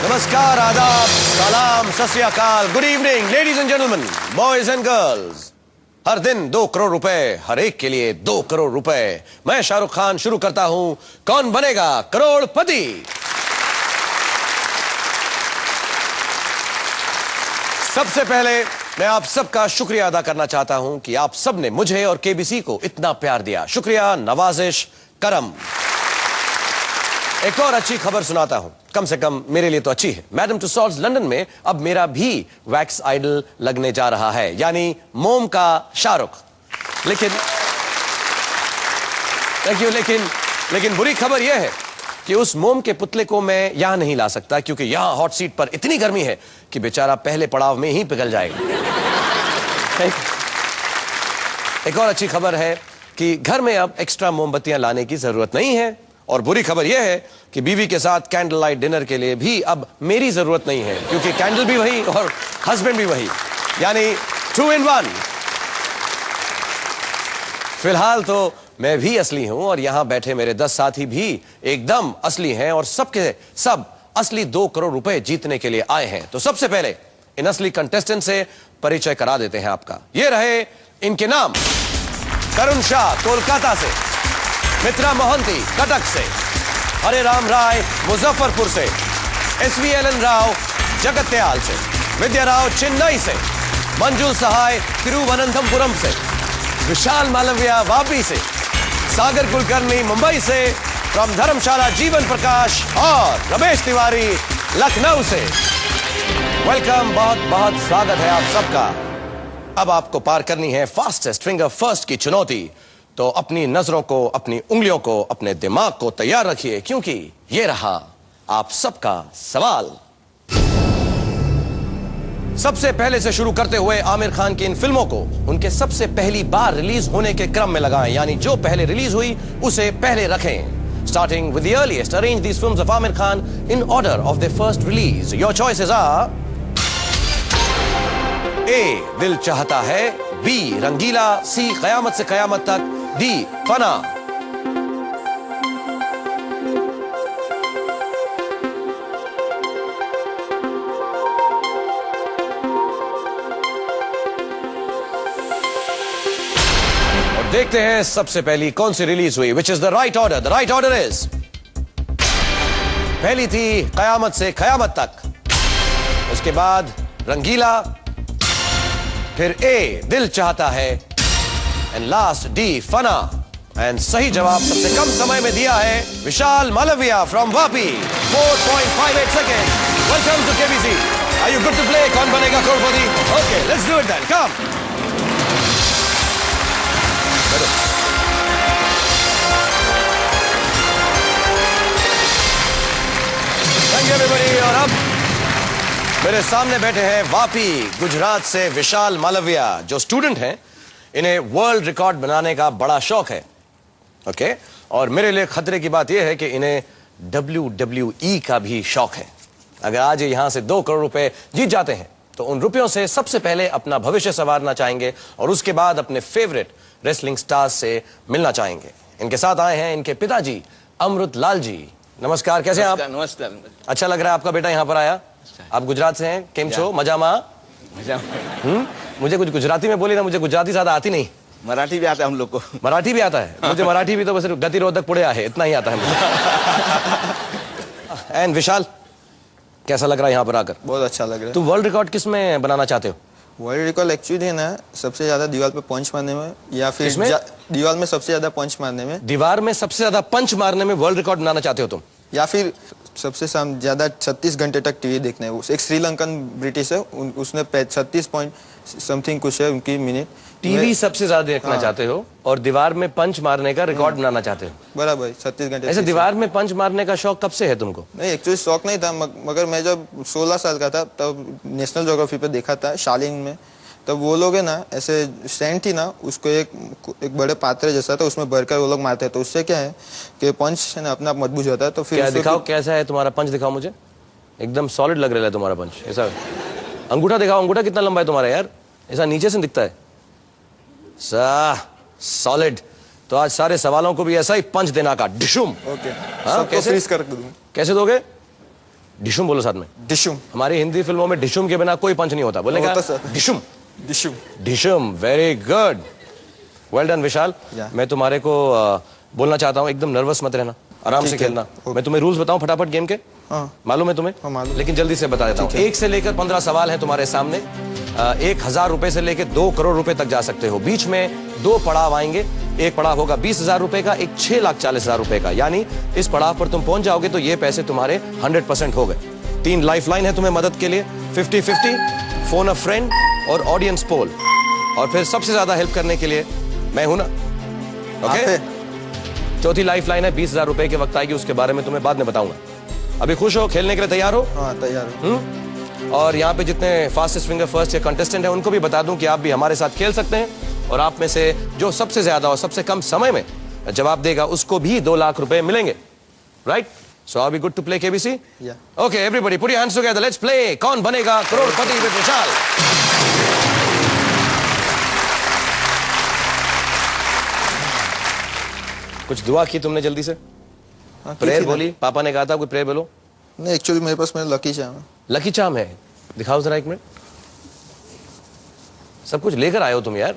नमस्कार, आदाब, सलाम, सत श्री अकाल, good evening ladies and gentleman, boys and girls. हर दिन 2 करोड़ रुपए, हर एक के लिए 2 करोड़ रुपए। मैं शाहरुख खान शुरू करता हूं कौन बनेगा करोड़पति। सबसे पहले मैं आप सबका शुक्रिया अदा करना चाहता हूं कि आप सबने मुझे और केबीसी को इतना प्यार दिया। शुक्रिया, नवाजिश, करम। एक और अच्छी खबर सुनाता हूं, कम से कम मेरे लिए तो अच्छी है। मैडम टुसॉल्स लंदन में अब मेरा भी वैक्स आइडल लगने जा रहा है, यानी मोम का शाहरुख। लेकिन लेकिन बुरी खबर यह है कि उस मोम के पुतले को मैं यहां नहीं ला सकता, क्योंकि यहां हॉट सीट पर इतनी गर्मी है कि बेचारा पहले पड़ाव में ही पिघल जाएगा। एक और अच्छी खबर है कि घर में अब एक्स्ट्रा मोमबत्तियां लाने की जरूरत नहीं है। और बुरी खबर यह है कि बीवी के साथ कैंडल लाइट डिनर के लिए भी अब मेरी जरूरत नहीं है, क्योंकि कैंडल भी वही और हस्बैंड भी वही, यानी 2 in 1। फिलहाल तो मैं भी असली हूं और यहां बैठे मेरे 10 साथी भी एकदम असली हैं और सबके सब असली 2 करोड़ रुपए जीतने के लिए आए हैं। तो सबसे पहले इन असली कंटेस्टेंट से परिचय करा देते हैं आपका। ये रहे इनके नाम। करुण शाह कोलकाता से, मित्रा मोहंती कटक से, हरे राम राय मुजफ्फरपुर से, SVLN राव जगत्याल से, विद्या राव चेन्नई से, मंजू सहाय तिरुवनंतपुरम से, विशाल मालविया वापी से, सागर कुलकर्णी मुंबई से, फ्रॉम धर्मशाला जीवन प्रकाश और रमेश तिवारी लखनऊ से। वेलकम, बहुत बहुत स्वागत है आप सबका। अब आपको पार करनी है फास्टेस्ट फिंगर फर्स्ट की चुनौती, तो अपनी नजरों को, अपनी उंगलियों को, अपने दिमाग को तैयार रखिए, क्योंकि ये रहा आप सबका सवाल। सबसे पहले से शुरू करते हुए आमिर खान की इन फिल्मों को उनके सबसे पहली बार रिलीज होने के क्रम में लगाएं, यानी जो पहले रिलीज हुई उसे पहले रखें। Starting with the earliest, arrange these films of Aamir Khan in order of the first release. Your choices are A Dil Chahta है, B रंगीला, C कयामत से कयामत तक, D फना। और देखते हैं सबसे पहली कौन सी रिलीज हुई। Which is the right order? The right order is, पहली थी कयामत से कयामत तक, उसके बाद रंगीला, फिर A Dil Chahta Hai, and last D Fanaa. And सही जवाब सबसे कम समय में दिया है Vishal Malviya from Vapi, 4.58 second. Welcome to KBC. Are you good to play Kaun Banega Crorepati? Okay, let's do it then, come. Thank you everybody. और अब मेरे सामने बैठे हैं वापी गुजरात से विशाल मालविया, जो स्टूडेंट हैं। इन्हें वर्ल्ड रिकॉर्ड बनाने का बड़ा शौक है, ओके। और मेरे लिए खतरे की बात यह है कि इन्हें WWE का भी शौक है। अगर आज यहां से 2 करोड़ रुपए जीत जाते हैं तो उन रुपयों से सबसे पहले अपना भविष्य संवारना चाहेंगे और उसके बाद अपने फेवरेट रेसलिंग स्टार्स से मिलना चाहेंगे। इनके साथ आए हैं इनके पिताजी अमृत लाल जी। नमस्कार, कैसे हैं आप? नमस्कार। अच्छा लग रहा है आपका बेटा यहाँ पर आया। आप गुजरात से हैं, केम छो? मजा मा? मुझे कुछ गुजराती में बोली ना, मुझे गुजराती ज्यादा आती नहीं। मराठी भी आता है हम लोग को। मराठी भी आता है मुझे, मराठी भी तो बस गतिरोधक पुड़े आहे, इतना ही आता है मुझे। एंड विशाल, कैसा लग रहा है यहाँ पर आकर? बहुत अच्छा लग रहा है। तुम वर्ल्ड रिकॉर्ड किस में बनाना चाहते हो? वर्ल्ड रिकॉर्ड एक्चुअली है ना, सबसे ज्यादा दीवार पे पंच मारने में, या फिर दीवार में सबसे ज्यादा पंच मारने में। दीवार में सबसे ज्यादा पंच मारने में वर्ल्ड रिकॉर्ड बनाना चाहते हो तुम? या फिर सबसे ज्यादा 36 घंटे तक टीवी देखने है। एक श्रीलंकन ब्रिटिश है, उसने 36 पॉइंट समथिंग कुछ है उनकी मिनट। टीवी सबसे ज्यादा देखना चाहते हो और दीवार में पंच मारने का रिकॉर्ड बनाना चाहते हो? बराबर, 36 घंटे। ऐसे दीवार में पंच मारने का शौक कब से है तुमको? नहीं, एक्चुअली शौक नहीं था, मगर मैं जब 16 साल का था तब नेशनल ज्योग्राफी पे देखा था शालिन में। तब वो लोग है ना, ऐसे सैंड थी ना, उसको एक बड़े पात्र जैसा था, उसमें भरकर वो लोग मारते हैं। तो उससे क्या है कि पंच है ना अपना आप मजबूत होता है। तो फिर क्या दिखाओ, कैसा है तुम्हारा पंच? दिखाओ मुझे, एकदम सॉलिड लग रहा है तुम्हारा पंच। ऐसा अंगूठा दिखाओ, अंगूठा कितना लंबा है तुम्हारा यार? ऐसा नीचे से दिखता है, सॉलिड। तो आज सारे सवालों को भी ऐसा ही पंच देना का डिशुम। ओके, हाँ, कैसे फ्रीज कर दूं? कैसे दोगे? डिशुम बोलो साथ में। डिशुम। हमारी हिंदी फिल्मों में डिशुम के बिना कोई पंच नहीं होता, बोलेगा होता सर। डिशुम। डिशुम। डिशुम, very good, well done Vishal. मैं तुम्हारे को बोलना चाहता हूँ, एकदम नर्वस मत रहना, आराम से खेलना। मैं तुम्हें रूल्स बताऊं फटाफट गेम के? हाँ। मालूम है तुम्हें? हाँ, मालूम। लेकिन जल्दी से बता देता हूँ। 1 से लेकर 15 सवाल हैं तुम्हारे सामने। 1000 रुपए से लेकर 2 करोड़ रुपए तक जा सकते हो। बीच में 2 पड़ाव आएंगे। एक पड़ाव होगा 20,000 रुपए का, एक 6,40,000 रुपए का। यानी इस पड़ाव पर तुम पहुंच जाओगे तो ये पैसे तुम्हारे 100% हो गए। 3 लाइफलाइन है तुम्हें मदद के लिए, 50-50, फोन अ फ्रेंड और ऑडियंस पोल। और फिर सबसे ज्यादा हेल्प करने के लिए मैं हूं ना, ओके? चौथी लाइफलाइन है 20,000 रुपए के वक्त आएगी, उसके बारे में तुम्हें बाद में बताऊंगा। अभी खुश हो, खेलने के लिए तैयार हो? हाँ, तैयार हो। और यहाँ पे जितने फास्टेस्ट फिंगर फर्स्ट के कंटेस्टेंट हैं उनको भी बता दूं कि आप भी हमारे साथ खेल सकते हैं, और आप में से जो सबसे ज्यादा और सबसे कम समय में जवाब देगा उसको भी 2 लाख रुपए मिलेंगे, right? So are we good to play KBC? Okay everybody put your hands together, let's play Kaun Banega Crorepati with विशाल। कुछ दुआ की तुमने जल्दी से? प्रेयर बोली? पापा ने कहा था कोई प्रेयर बोलो? नहीं, एक्चुअली मेरे पास मेरा लकी चार्म है। लकी चार्म है? दिखाओ जरा एक मिनट। सब कुछ लेकर आए हो तुम यार।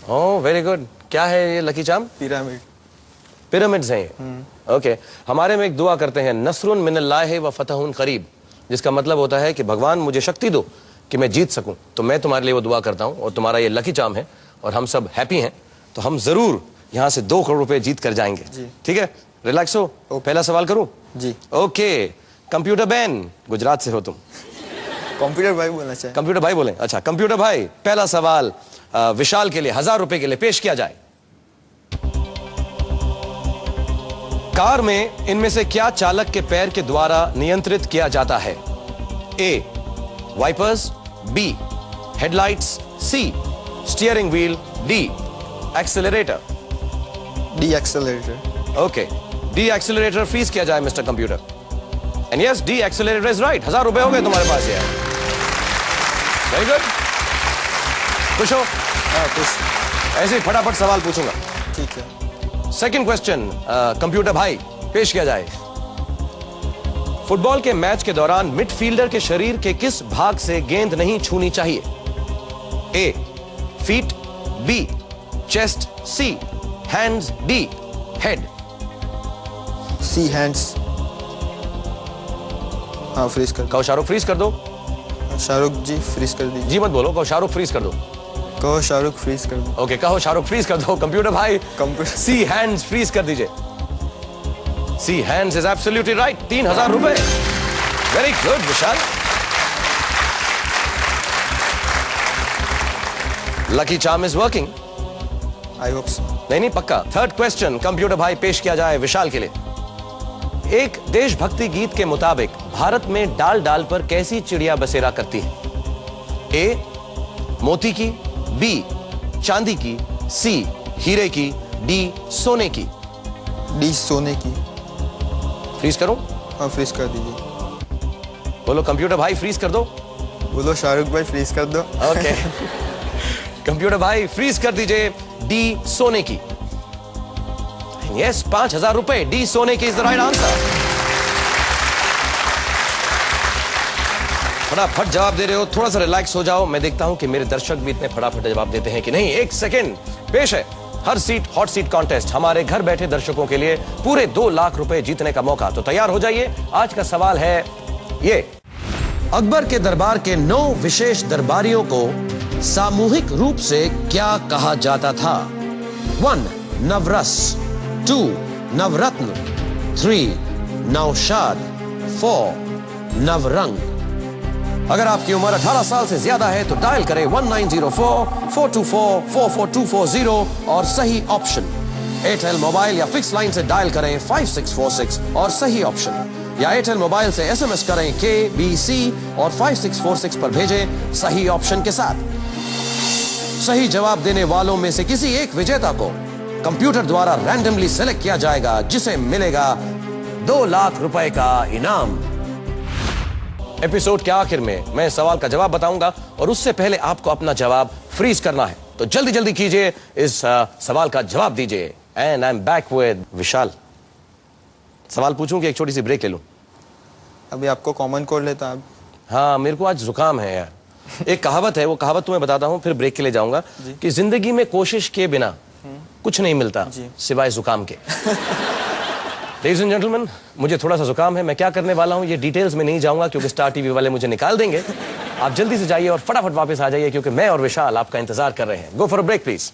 Oh very good. क्या है ये लकी चार्म? पिरामिड। पिरामिड्स हैं। ओके, हमारे में एक दुआ करते हैं, नसरुन मिनल्लाहि व फतहुन करीब, जिसका मतलब होता है कि भगवान मुझे शक्ति दो कि मैं जीत सकूं। तो मैं तुम्हारे लिए वो दुआ करता हूं, और तुम्हारा ये लकी चार्म है और हम सब हैप्पी हैं, तो हम जरूर यहां से 2 करोड़ रुपए जीत कर जाएंगे। ठीक है, रिलैक्स हो। पहला सवाल करूं? जी। ओके, कंप्यूटर बैन, गुजरात से हो तुम? कंप्यूटर भाई बोलना चाहिए। कंप्यूटर भाई बोले? अच्छा कंप्यूटर भाई, पहला सवाल विशाल के लिए 1000 रुपए के लिए पेश किया जाए। कार में इनमें से क्या चालक के पैर के द्वारा नियंत्रित किया जाता है? A wipers, B headlights, C steering wheel, D accelerator. D accelerator. Okay, D accelerator freeze किया जाए mister computer. And yes, D accelerator is right. 1000 रुपए हो गए तुम्हारे पास यार। Very good. खुश हो? हाँ, खुश। ऐसे ही फटाफट सवाल पूछूंगा। ठीक है। सेकंड क्वेश्चन कंप्यूटर भाई पेश किया जाए। फुटबॉल के मैच के दौरान मिडफील्डर के शरीर के किस भाग से गेंद नहीं छूनी चाहिए? ए फीट, बी चेस्ट, सी हैंड्स, डी हेड। सी हैंड्स। हाँ, फ्रीज कर। कहो शाहरुख फ्रीज कर दो। शाहरुख जी फ्रीज कर दीजिए। जी मत बोलो, कहो शाहरुख फ्रीज कर दो। कहो शाहरुख फ्रीज कर दो। ओके, कहो शाहरुख फ्रीज कर दो। कंप्यूटर भाई सी हैंड्स फ्रीज कर दीजिए। सी हैंड्स इज एब्सोल्युटली राइट। 3000 रुपए। Very good Vishal. Lucky charm is working. I hope so. नहीं पक्का। थर्ड क्वेश्चन कंप्यूटर भाई पेश किया जाए विशाल के लिए। एक देशभक्ति गीत के मुताबिक भारत में डाल डाल पर कैसी चिड़िया बसेरा करती है? ए मोती की, बी चांदी की, सी हीरे की, डी सोने की। डी सोने की। फ्रीज करूं? हाँ, फ्रीज कर दीजिए। बोलो कंप्यूटर भाई फ्रीज कर दो। बोलो शाहरुख भाई फ्रीज कर दो। ओके कंप्यूटर भाई फ्रीज कर दीजिए डी सोने की। यस, 5000 रुपए। डी सोने की इज द राइट आंसर। फटाफट जवाब दे रहे हो, थोड़ा सा रिलैक्स हो जाओ। मैं देखता हूं कि मेरे दर्शक भी इतने फटाफट जवाब देते हैं कि नहीं। 1 सेकेंड। पेश है हर सीट हॉट सीट कॉन्टेस्ट, हमारे घर बैठे दर्शकों के लिए पूरे 2 लाख रुपए जीतने का मौका। तो तैयार हो जाइए। आज का सवाल है ये, अकबर के दरबार के 9 विशेष दरबारियों को सामूहिक रूप से क्या कहा जाता था? 1 नवरस, 2 नवरत्न, 3 नौशाद, 4 नवरंग। अगर आपकी उम्र 18 साल से ज्यादा है तो डायल करें 1904-424-44240 और सही ऑप्शन। एयरटेल मोबाइल या फिक्स लाइन से डायल करें 5646 और सही ऑप्शन, या एयरटेल मोबाइल से एसएमएस करें KBC और 5646 पर भेजें सही ऑप्शन के साथ। सही जवाब देने वालों में से किसी एक विजेता को कंप्यूटर द्वारा रैंडमली सेलेक्ट किया जाएगा, जिसे मिलेगा 2 लाख रुपए का इनाम। एपिसोड के आखिर में मैं सवाल का जवाब बताऊंगा और उससे पहले आपको अपना जवाब फ्रीज करना है, तो जल्दी जल्दी कीजिए, इस सवाल का जवाब दीजिए। And I am back with Vishal. सवाल पूछूं कि एक छोटी सी ब्रेक ले लूं? अभी आपको कॉमन कोल्ड लेता आप। हाँ, मेरे को आज जुकाम है यार। एक कहावत है, वो कहावत तुम्हें बताता हूँ, फिर ब्रेक के लिए जाऊंगा कि जिंदगी में कोशिश के बिना कुछ नहीं मिलता सिवाय जुकाम के। लेडीज एंड जेंटलमैन, मुझे थोड़ा सा जुकाम है, मैं क्या करने वाला हूँ ये डिटेल्स में नहीं जाऊंगा क्योंकि स्टार टीवी वाले मुझे निकाल देंगे। आप जल्दी से जाइए और फटाफट वापस आ जाइए क्योंकि मैं और विशाल आपका इंतजार कर रहे हैं। Go for a break please.